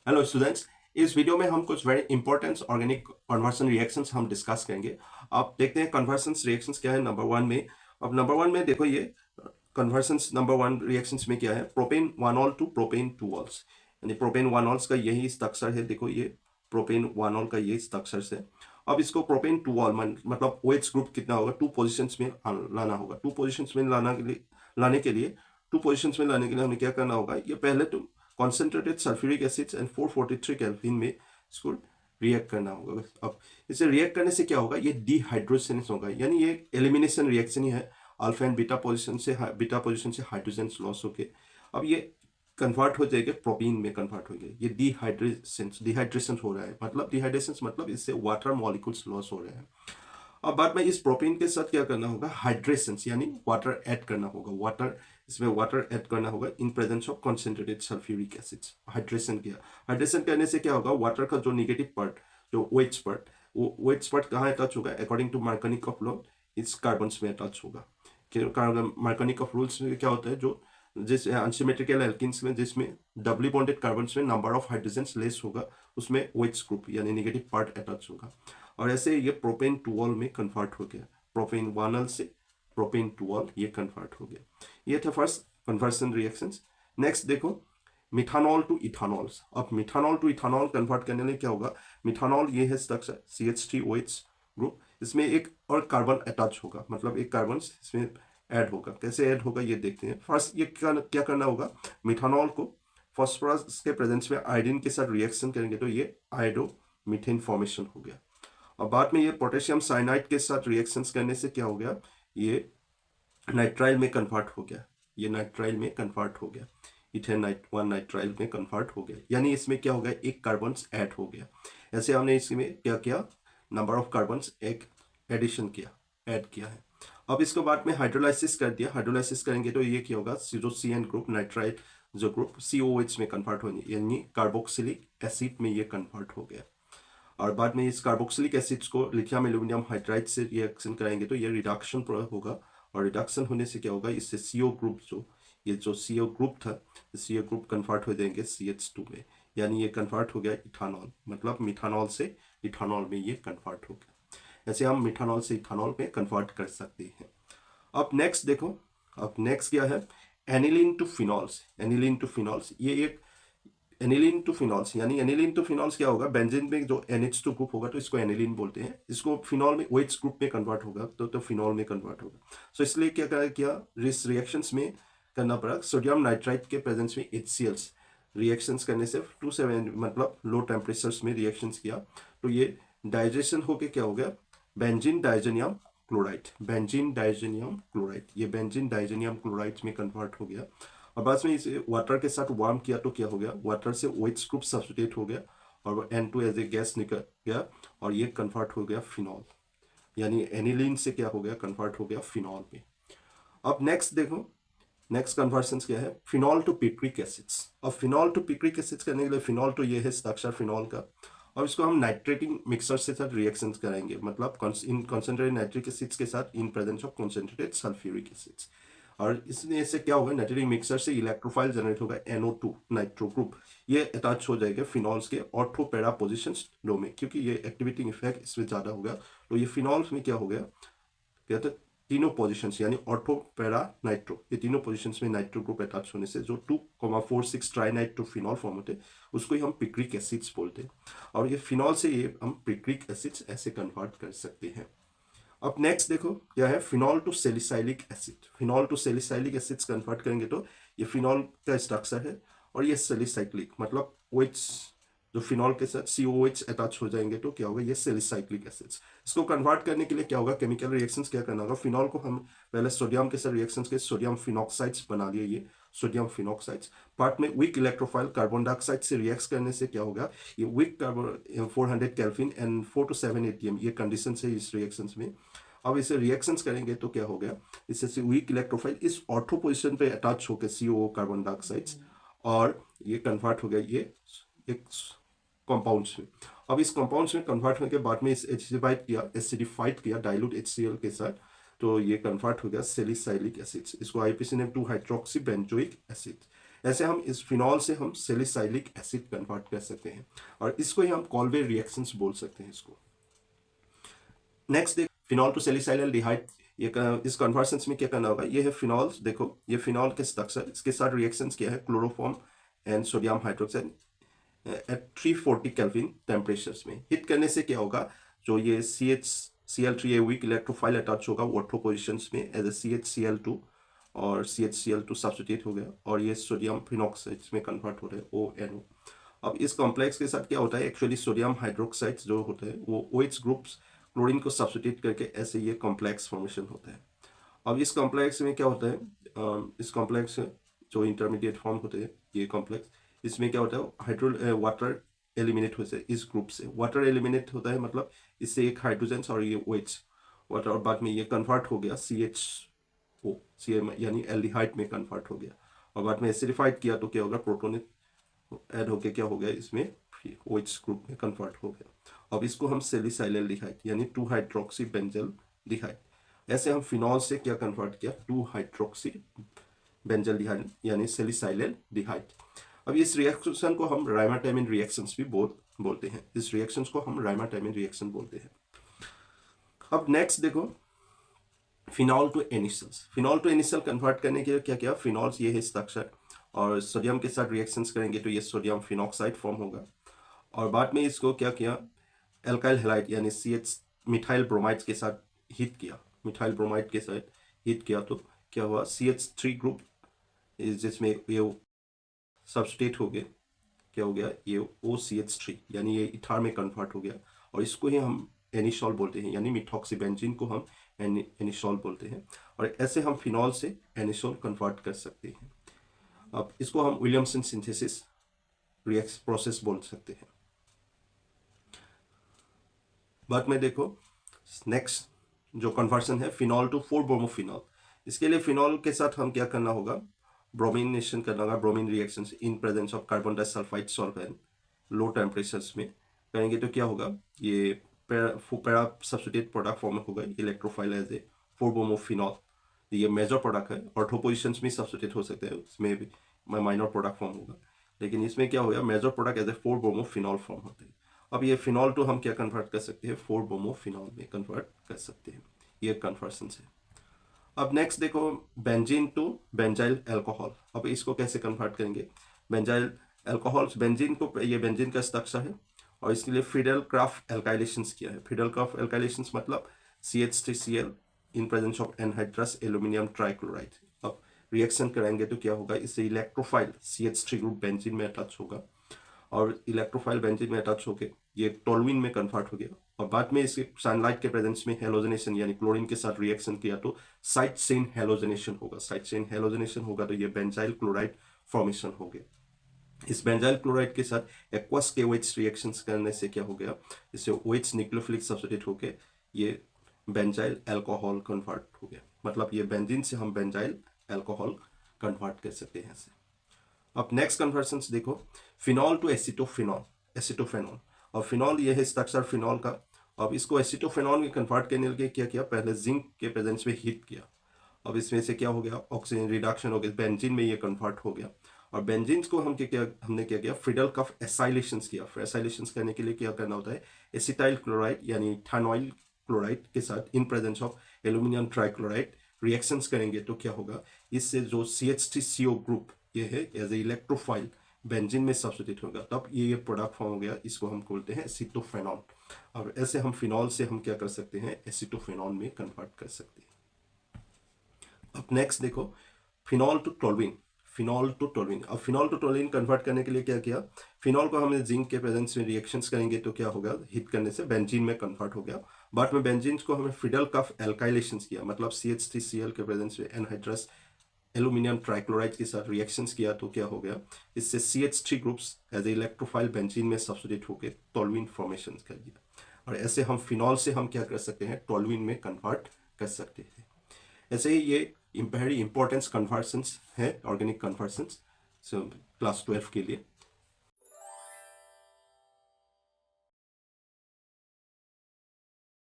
Hello students. इस video में हम कुछ very important organic conversion reactions हम डिस्कस करेंगे। आप देखते हैं कन्वर्सन रिएक्शंस क्या है नंबर वन में। अब नंबर वन में देखो ये कन्वर्सन्स नंबर वन रिएक्शंस में क्या है, propane one ol to propane two ols, यानी प्रोपेन वन ऑल्स का यही स्ट्रक्चर है। देखो ये प्रोपेन वन ऑल का ये स्ट्रक्चर है। अब इसको प्रोपेन टू ऑल मतलब OH ग्रुप कितना होगा, टू पोजिशंस में लाना होगा। टू पोजिशंस में टू पोजिशंस में लाने के लिए हमें क्या करना होगा, ये पहले तो concentrated sulphuric acids and 443 kelvin में इसको रिएक्ट करना होगा। अब इसे रिएक्ट करने से क्या होगा, ये डिहाइड्रोजनेस होगा, यानी ये एलिमिनेशन रिएक्शन ही है। अल्फा एंड बीटा पोजीशन से हाइड्रोजन लॉस होके अब ये कन्वर्ट हो जाएगा, प्रोपीन में कन्वर्ट हो गया। ये डिहाइड्रेशन हो रहा है, मतलब डिहाइड्रेशन मतलब इससे वाटर मॉलिक्यूल्स लॉस हो रहे हैं। अब बाद में इस प्रोपीन के साथ क्या करना होगा, हाइड्रेशन यानी वाटर ऐड करना होगा। इसमें वाटर ऐड करना होगा in presence of concentrated sulphuric acids. Hydration किया, हाइड्रेशन करने से क्या होगा, वाटर का जो निगेटिव पार्ट, जो OH पार्ट, वो OH पार्ट कहाँ अटैच होगा, according to Markovnikov of law इस कार्बन्स में अटैच होगा। मार्कोनिक ऑफ रूल्स में क्या होता है, जो जिस अनसिमेट्रिकल एल्किन्स में जिसमें डबली बॉन्डेड कार्बन्स में नंबर ऑफ हाइड्रोजन लेस होगा, उसमें OH ग्रुप यानी नेगेटिव पार्ट अटैच होगा। और ऐसे ये प्रोपेन टू ऑल में कन्वर्ट हो गया, प्रोपेन वन से प्रोपेन टू ऑल ये कन्वर्ट हो गया। ये था फर्स्ट कन्वर्सन रिएक्शंस। नेक्स्ट देखो मिथानॉल टू इथानॉल। अब मिथानॉल टू इथानॉल कन्वर्ट करने में क्या होगा, मिथानॉल ये है स्ट्रक्चर CH3OH ग्रुप, इसमें एक और कार्बन अटैच होगा, मतलब एक कार्बन इसमें ऐड होगा। कैसे ऐड होगा ये देखते हैं। फर्स्ट ये क्या करना होगा, मिथानॉल को फॉस्फोरस के प्रेजेंस में आयोडीन के साथ रिएक्शन करेंगे तो ये आयोडो मीथेन फॉर्मेशन हो गया। और बाद में ये पोटेशियम साइनाइड के साथ रिएक्शंस करने से क्या हो गया, ये नाइट्राइल में कन्वर्ट हो गया। ये नाइट्राइल में कन्वर्ट हो गया, इथेन वन नाइट्राइल में कन्वर्ट हो गया, यानी इसमें क्या हो गया, एक कार्बन ऐड हो गया। ऐसे हमने इसमें क्या किया, नंबर ऑफ कार्बन एक एडिशन किया, ऐड किया है। अब इसको बाद में हाइड्रोलाइसिस कर दिया। हाइड्रोलाइसिस करेंगे तो ये क्या होगा, जो CN ग्रुप नाइट्राइल जो ग्रुप COH में कन्वर्ट होने, यानी कार्बोक्सिलिक एसिड में ये कन्वर्ट हो गया। और बाद में इस कार्बोक्सिलिक एसिड्स को लिथियम एल्यूमिनियम हाइड्राइड से रिएक्शन कराएंगे तो ये रिडक्शन होगा। और रिडक्शन होने से क्या होगा, इससे CO ग्रुप ये जो CO ग्रुप था, CO ग्रुप कन्वर्ट हो जाएंगे CH2 में, यानी ये कन्वर्ट हो गया इथानॉल, मतलब मिथानॉल से इथानॉल में ये कन्वर्ट हो गया। ऐसे हम मिथानॉल से इथानॉल में कन्वर्ट कर सकते हैं। अब नेक्स्ट देखो, अब नेक्स्ट क्या है, aniline to phenols. Aniline to phenols, ये एक एनिलीन टू फिनॉल्स, यानी एनिलीन टू फिनॉल्स क्या होगा, बेंजीन में जो NH2 ग्रुप होगा तो इसको एनिलीन बोलते हैं। इसको फिनॉल में OH ग्रुप में कन्वर्ट होगा तो फिनॉल में कन्वर्ट होगा। सो इसलिए क्या किया इस रिएक्शंस में करना पड़ा, सोडियम नाइट्राइट के प्रेजेंस में HCl रिएक्शंस करने से 27 मतलब लो टेम्परेचर्स में रिएक्शंस किया तो ये डाइजेशन होके क्या हो गया, बेंजीन डाइजेनियम क्लोराइड। बेंजीन डाइजेनियम क्लोराइड, ये बेंजीन डाइजेनियम क्लोराइड में कन्वर्ट हो गया। और बाद में इसे वाटर के साथ वार्म किया तो क्या हो गया, वाटर से OH ग्रुप सब्स्टिट्यूट हो गया और N2 एज ए गैस निकल गया और ये कन्वर्ट हो गया फिनॉल, यानी एनिलीन से क्या हो गया, कन्वर्ट हो गया फिनॉल में। अब नेक्स्ट देखो, नेक्स्ट कन्वर्सन क्या है, फिनॉल टू पिक्रिक एसिड्स। अब फिनॉल टू पिक्रिक एसिड्स करने के लिए फिनॉल तो ये है स्ट्रक्चर फिनॉल का, और इसको हम नाइट्रेटिंग मिक्सर से साथ रिएक्शन कराएंगे, मतलब इन कॉन्सेंट्रेटेड नाइट्रिक एसिड्स के साथ इन presence of concentrated sulphuric acids. और इसमें से क्या होगा, नाइट्रेटिंग मिक्सर से इलेक्ट्रोफाइल जनरेट होगा NO2 नाइट्रो ग्रुप, ये अटैच हो जाएगा फिनॉल्स के ऑर्थो पैरा पोजिशन लो में, क्योंकि ये एक्टिविटी इफेक्ट इसमें ज़्यादा होगा। तो ये फिनॉल्स में क्या हो गया, कहते तीनों पोजीशंस यानी ऑर्थो पैरा नाइट्रो, ये तीनों पोजीशंस में नाइट्रो ग्रुप अटैच होने से जो 2,46 ट्राई नाइट्रो फिनॉल फॉर्म होते हैं उसको ही हम पिक्रिक एसिड्स बोलते हैं। और ये फिनॉल से ये हम पिक्रिक एसिड्स ऐसे कन्वर्ट कर सकते हैं। अब नेक्स्ट देखो क्या है, phenol to salicylic acid. Phenol to salicylic acids convert करेंगे तो ये फिनॉल का स्ट्रक्चर है और ये सेलिसाइक्लिक, मतलब OH जो फिनॉल के साथ COH अटैच हो जाएंगे तो क्या होगा, ये सेलिसाइक्लिक एसिड्स। इसको कन्वर्ट करने के लिए क्या होगा, केमिकल रिएक्शंस क्या करना होगा, फिनॉल को हम पहले सोडियम के साथ रिएक्शंस के सोडियम फिनॉक्साइड्स बना लिए, ये सोडियम फिनॉक्साइड्स पार्ट में वीक इलेक्ट्रोफाइल कार्बन डाइऑक्साइड से रिएक्ट करने से क्या होगा, ये weak carbon 400 kelvin and 4 to 7 ATM ये कंडीशन है इस रिएक्शंस में। अब इसे रिएक्शंस करेंगे तो क्या हो गया, इससे वीक इलेक्ट्रोफाइल इस ऑर्थो पोजिशन पे अटैच होकर CO कार्बन डाइऑक्साइड्स और ये कन्वर्ट हो गया ये एक कंपाउंड्स में। अब इस कंपाउंड्स में कन्वर्ट होने के बाद में इस एसिडिफाइड किया डाइल्यूट HCl के साथ, तो ये कन्वर्ट हो गया सेलिसाइलिक एसिड्स। इसको IPC ने 2 हाइड्रोक्सी बेंजोइक एसिड, ऐसे हम इस फिनॉल से हम सैलिसाइलिक एसिड कन्वर्ट कर सकते हैं और इसको ही हम कॉल्वे रिएक्शंस बोल सकते हैं इसको। नेक्स्ट देख फिनॉल टू सैलिसाइलडिहाइड, ये इस कन्वर्शंस में क्या करना होगा, ये है फिनॉल, देखो ये फिनॉल के स्ट्रक्चर, इसके साथ रिएक्शंस क्या है, chloroform and sodium hydroxide at 340 kelvin temperatures में हिट करने से क्या होगा, जो ये CH Cl3 weak electrophile attach होगा ऑर्थो पोजिशंस में एज ए CHCl2 और CHCl2 सब्स्टिट्यूट हो गया और ये सोडियम फिनॉक्साइड में कन्वर्ट हो रहे हैं ONO। अब इस कॉम्प्लेक्स के साथ क्या होता है, एक्चुअली सोडियम हाइड्रोक्साइड्स जो होते हैं वो OH ग्रुप्स क्लोरीन को सब्स्टिट्यूट करके ऐसे ये कॉम्प्लेक्स फॉर्मेशन होता है। अब इस कॉम्प्लेक्स में क्या होता है, इस कॉम्प्लेक्स जो इंटरमीडिएट फॉर्म होते हैं ये कॉम्प्लेक्स, इसमें क्या होता है, वाटर एलिमिनेट होता है इस ग्रुप से, वाटर एलिमिनेट होता है मतलब इससे एक हाइड्रोजन और ये OH वाटर, और बाद में ये कन्वर्ट हो गया CHO यानी एल्डिहाइड में कन्वर्ट हो गया और बाद में एसिडिफाइड किया तो क्या होगा, प्रोटोन ऐड होके क्या हो गया, इसमें OH ग्रुप में कन्वर्ट हो गया। अब इसको हम सैलिसाइलडिहाइड यानी 2 हाइड्रोक्सी बेंजल्डिहाइड, ऐसे हम फिनॉल से क्या कन्वर्ट किया, 2 हाइड्रोक्सी बेंजल्डिहाइड यानी सैलिसाइलडिहाइड। अब इस रिएक्शन को हम राइमाटाइमिन रिएक्शंस भी बोलते हैं, इस रिएक्शंस को हम राइमाटाइमिन रिएक्शन बोलते हैं। अब नेक्स्ट देखो phenol to anisoles, phenol to anisole convert करने के लिए क्या किया, फिनॉल्स ये है स्ट्रक्चर और सोडियम के साथ रिएक्शंस करेंगे तो ये सोडियम फिनॉक्साइड फॉर्म होगा और बाद में इसको क्या किया, एल्काइल हैलाइड यानी CH मिथाइल ब्रोमाइड के साथ हीट किया, मिथाइल ब्रोमाइड के साथ हीट किया तो क्या हुआ, CH3 ग्रुप जिसमें ये सब्स्टिट्यूट हो गया, क्या हो गया, ये OCH3 यानी ये इथार में कन्वर्ट हो गया और इसको ही हम एनिसॉल बोलते हैं यानी मिथॉक्सीबेंजीन को हम एनिसॉल बोलते हैं और ऐसे हम फिनॉल से एनिसॉल कन्वर्ट कर सकते हैं। अब इसको हम विलियमसन सिंथेसिस प्रोसेस बोल सकते हैं। बाद में देखो नेक्स्ट जो कन्वर्शन है फिनॉल टू 4-ब्रोमोफिनॉल, इसके लिए फिनॉल के साथ हम क्या करना होगा, ब्रोमिनेशन करना होगा, bromine reaction in presence of carbon disulphide solvent low temperatures में करेंगे तो क्या होगा, ये पैरा सब्स्टिट्यूट प्रोडक्ट फॉर्म होगा इलेक्ट्रोफाइल एज ए 4-ब्रोमोफिनॉल, ये मेजर प्रोडक्ट है, ऑर्थो पोजिशंस में सब्स्टिट्यूट हो सकते हैं, उसमें भी माइनर प्रोडक्ट फॉर्म होगा, लेकिन इसमें क्या होगा, major product as a four bromophenol form होते हैं। अब ये फिनॉल टू हम क्या कन्वर्ट कर सकते हैं, 4-ब्रोमोफिनॉल में कन्वर्ट कर सकते हैं, ये कन्वर्सन है। अब नेक्स्ट देखो बेंजीन टू बेंजाइल अल्कोहल, अब इसको कैसे कन्वर्ट करेंगे, बेंजाइल अल्कोहल, बेंजीन को, ये बेंजीन का स्ट्रक्चर है और इसके लिए फ्रीडेलक्राफ्ट एल्काइलेशंस किया है, फ्रीडेलक्राफ्ट एल्काइलेशंस मतलब CH3Cl in presence of anhydrous aluminium trichloride. अब रिएक्शन कराएंगे तो क्या होगा, इससे इलेक्ट्रोफाइल CH3 ग्रुप बेंजीन में अटैच होगा और इलेक्ट्रोफाइल बेंजीन में अटैच होकर ये टोलुइन में कन्वर्ट हो गया और बाद में इसके सनलाइट के प्रेजेंस में हेलोजनेशन यानी क्लोरीन के साथ रिएक्शन किया तो साइड चेन हेलोजनेशन होगा, साइड चेन हेलोजनेशन होगा तो ये बेंजाइल क्लोराइड फॉर्मेशन हो गया। इस बेंजाइल क्लोराइड के साथ एक्वस के OH रिएक्शंस करने से क्या हो गया, इससे OH न्यूक्लियोफिलिक सब्स्टिट्यूट होकर ये बेंजाइल अल्कोहल कन्वर्ट हो गया, मतलब ये बेंजीन से हम बेंजाइल अल्कोहल कन्वर्ट कर सकते हैं ऐसे। अब नेक्स्ट कन्वर्शंस देखो फिनॉल टू एसिटोफिनॉल, एसिटोफेनॉल, और फिनॉल ये है स्ट्रक्चर फिनॉल का। अब इसको एसिटोफेनॉल में कन्वर्ट करने के लिए क्या किया, पहले जिंक के प्रेजेंस में हीट किया, अब इसमें से क्या हो गया, ऑक्सीजन रिडक्शन हो गया, बेंजीन में ये कन्वर्ट हो गया और बेंजीन को हम हमने क्या किया, फ्रीडेलक्राफ्ट एसाइलेशंस किया। एसाइलेशंस करने के लिए क्या करना होता है, एसिटाइल क्लोराइड यानी इथानॉइल क्लोराइड के साथ इन presence of aluminium trichloride reactions करेंगे तो क्या होगा, इससे जो CH3CO ग्रुप ये है एज ए इलेक्ट्रोफाइल बेंजीन में सब्स्टिट्यूट होगा, तब ये प्रोडक्ट फॉर्म हो गया, इसको हम बोलते हैं एसिटोफेनॉल। और ऐसे हम फिनॉल से हम क्या कर सकते हैं, एसिटोफेनॉल में कन्वर्ट कर सकते हैं। अब नेक्स्ट देखो phenol to toluene, phenol to toluene. अब फिनॉल टू टोलुइन कन्वर्ट करने के लिए क्या किया, फिनॉल को हमने जिंक के प्रेजेंस में रिएक्शंस करेंगे तो क्या होगा, हीट करने से बेंजीन में कन्वर्ट हो गया, बाद में बेंजीन को हमें फ्रीडेलक्राफ्ट एल्काइलेशंस किया, मतलब CH3Cl के प्रेजेंस में एनहाइड्रस एल्यूमिनियम ट्राइक्लोराइड के साथ रिएक्शंस किया तो क्या हो गया, इससे CH3 groups as a electrophile benzene में सब्स्टिट्यूट होकर टोलुइन फॉर्मेशन कर दिया और ऐसे हम फिनॉल से हम क्या कर सकते हैं, टोलुइन में कन्वर्ट कर सकते हैं। ऐसे ही ये वेरी इंपॉर्टेंट कन्वर्शंस है ऑर्गेनिक कन्वर्शंस क्लास 12 के लिए।